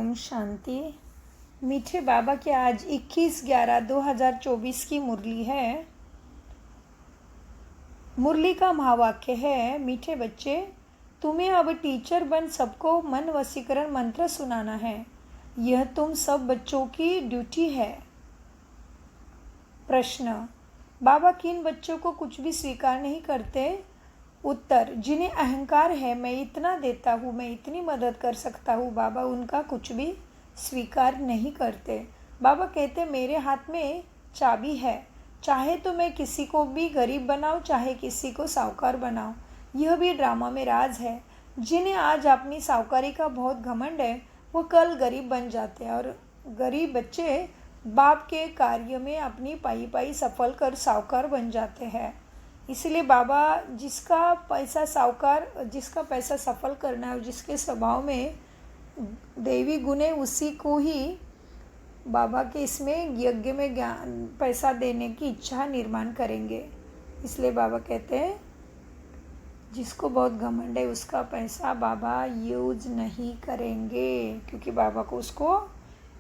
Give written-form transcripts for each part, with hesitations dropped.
ओम शांति। मीठे बाबा की आज 21/11/2024 की मुरली है। मुरली का महावाक्य है, मीठे बच्चे, तुम्हें अब टीचर बन सबको मन वशीकरण मंत्र सुनाना है। यह तुम सब बच्चों की ड्यूटी है। प्रश्न, बाबा किन बच्चों को कुछ भी स्वीकार नहीं करते? उत्तर, जिन्हें अहंकार है, मैं इतना देता हूँ, मैं इतनी मदद कर सकता हूँ, बाबा उनका कुछ भी स्वीकार नहीं करते। बाबा कहते, मेरे हाथ में चाबी है, चाहे तो मैं किसी को भी गरीब बनाऊँ, चाहे किसी को साहूकार बनाऊँ। यह भी ड्रामा में राज है। जिन्हें आज अपनी साहूकारी का बहुत घमंड है, वो कल गरीब बन जाते हैं, और गरीब बच्चे बाप के कार्य में अपनी पाई पाई सफल कर साहूकार बन जाते हैं। इसलिए बाबा जिसका पैसा सफल करना है, जिसके स्वभाव में देवी गुण है, उसी को ही बाबा के इसमें यज्ञ में ज्ञान पैसा देने की इच्छा निर्माण करेंगे। इसलिए बाबा कहते हैं, जिसको बहुत घमंड है उसका पैसा बाबा यूज नहीं करेंगे, क्योंकि बाबा को उसको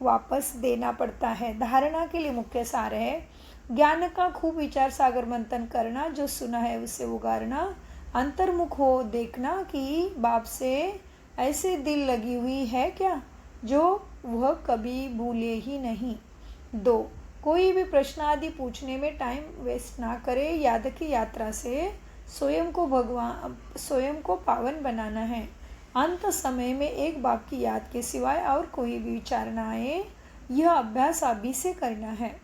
वापस देना पड़ता है। धारणा के लिए मुख्य सार है, ज्ञान का खूब विचार सागर मंथन करना, जो सुना है उसे उगारना, अंतर्मुख हो देखना कि बाप से ऐसे दिल लगी हुई है क्या जो वह कभी भूले ही नहीं। 2, कोई भी प्रश्न आदि पूछने में टाइम वेस्ट ना करे। याद की यात्रा से स्वयं को पावन बनाना है। अंत समय में एक बाप की याद के सिवाय और कोई भी विचार न आए, यह अभ्यास अभी से करना है।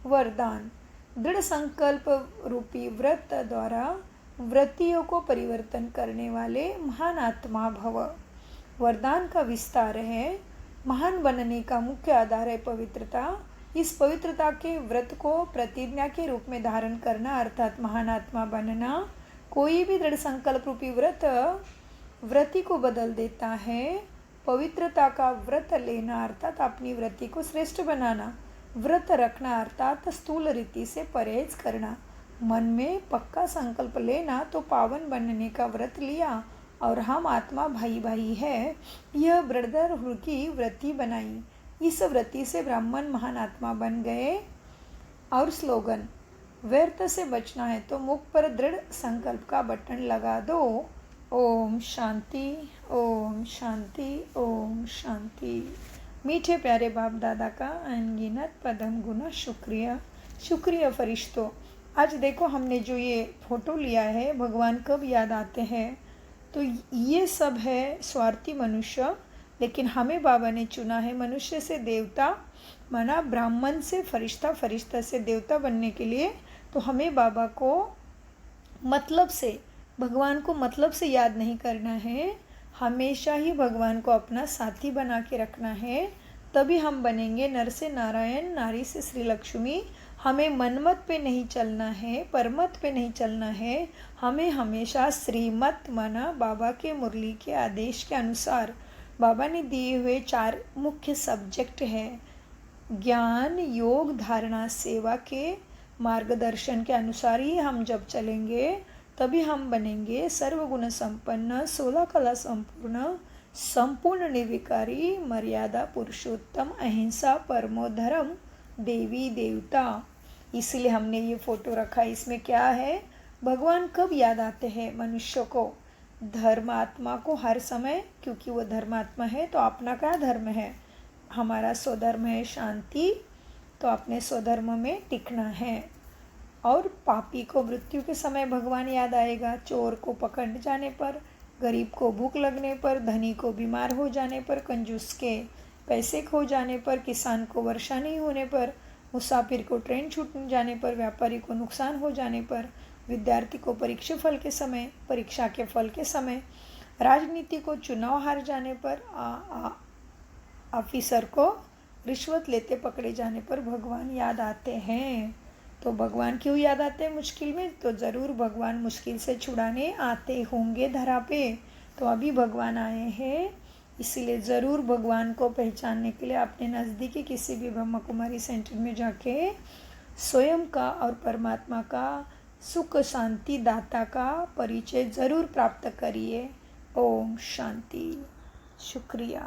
वरदान, दृढ़ संकल्प रूपी व्रत द्वारा व्रतियों को परिवर्तन करने वाले महान आत्मा भव। वरदान का विस्तार है, महान बनने का मुख्य आधार है पवित्रता। इस पवित्रता के व्रत को प्रतिज्ञा के रूप में धारण करना अर्थात महान आत्मा बनना। कोई भी दृढ़ संकल्प रूपी व्रत व्रति को बदल देता है। पवित्रता का व्रत लेना अर्थात अपनी व्रति को श्रेष्ठ बनाना। व्रत रखना अर्थात स्थूल रीति से परहेज करना। मन में पक्का संकल्प लेना तो पावन बनने का व्रत लिया और हम आत्मा भाई भाई है, यह ब्रदरहुड की व्रति बनाई। इस व्रति से ब्राह्मण महान आत्मा बन गए। और स्लोगन, व्यर्थ से बचना है तो मुख पर दृढ़ संकल्प का बटन लगा दो। ओम शांति, ओम शांति, ओम शांति। मीठे प्यारे बाप दादा का अनगिनत पदम गुना शुक्रिया फरिश्तों। आज देखो हमने जो ये फ़ोटो लिया है, भगवान कब याद आते हैं, तो ये सब है स्वार्थी मनुष्य, लेकिन हमें बाबा ने चुना है मनुष्य से देवता, माना ब्राह्मण से फरिश्ता, फरिश्ता से देवता बनने के लिए। तो हमें बाबा को मतलब से, भगवान को मतलब से याद नहीं करना है, हमेशा ही भगवान को अपना साथी बना के रखना है। तभी हम बनेंगे नर से नारायण, नारी से श्री लक्ष्मी। हमें मनमत पे नहीं चलना है, परमत पे नहीं चलना है, हमें हमेशा श्रीमत माना बाबा के मुरली के आदेश के अनुसार। बाबा ने दिए हुए 4 मुख्य सब्जेक्ट है, ज्ञान, योग, धारणा, सेवा के मार्गदर्शन के अनुसार ही हम जब चलेंगे तभी हम बनेंगे सर्वगुण संपन्न, 16 कला संपूर्ण, संपूर्ण निर्विकारी, मर्यादा पुरुषोत्तम, अहिंसा, परमो धर्म, देवी देवता। इसलिए हमने ये फ़ोटो रखा। इसमें क्या है, भगवान कब याद आते हैं मनुष्य को? धर्मात्मा को हर समय, क्योंकि वो धर्मात्मा है। तो अपना क्या धर्म है? हमारा स्वधर्म है शांति, तो अपने स्वधर्म में टिकना है। और पापी को मृत्यु के समय भगवान याद आएगा, चोर को पकड़ जाने पर, गरीब को भूख लगने पर, धनी को बीमार हो जाने पर, कंजूस के पैसे खो जाने पर, किसान को वर्षा नहीं होने पर, मुसाफिर को ट्रेन छूट जाने पर, व्यापारी को नुकसान हो जाने पर, विद्यार्थी को परीक्षा के फल के समय, राजनीति को चुनाव हार जाने पर, ऑफिसर को रिश्वत लेते पकड़े जाने पर भगवान याद आते हैं। तो भगवान क्यों याद आते हैं मुश्किल में? तो ज़रूर भगवान मुश्किल से छुड़ाने आते होंगे धरा पे। तो अभी भगवान आए हैं, इसीलिए ज़रूर भगवान को पहचानने के लिए अपने नज़दीकी किसी भी ब्रह्मा कुमारी सेंटर में जाके स्वयं का और परमात्मा का, सुख शांति दाता का परिचय ज़रूर प्राप्त करिए। ओम शांति। शुक्रिया।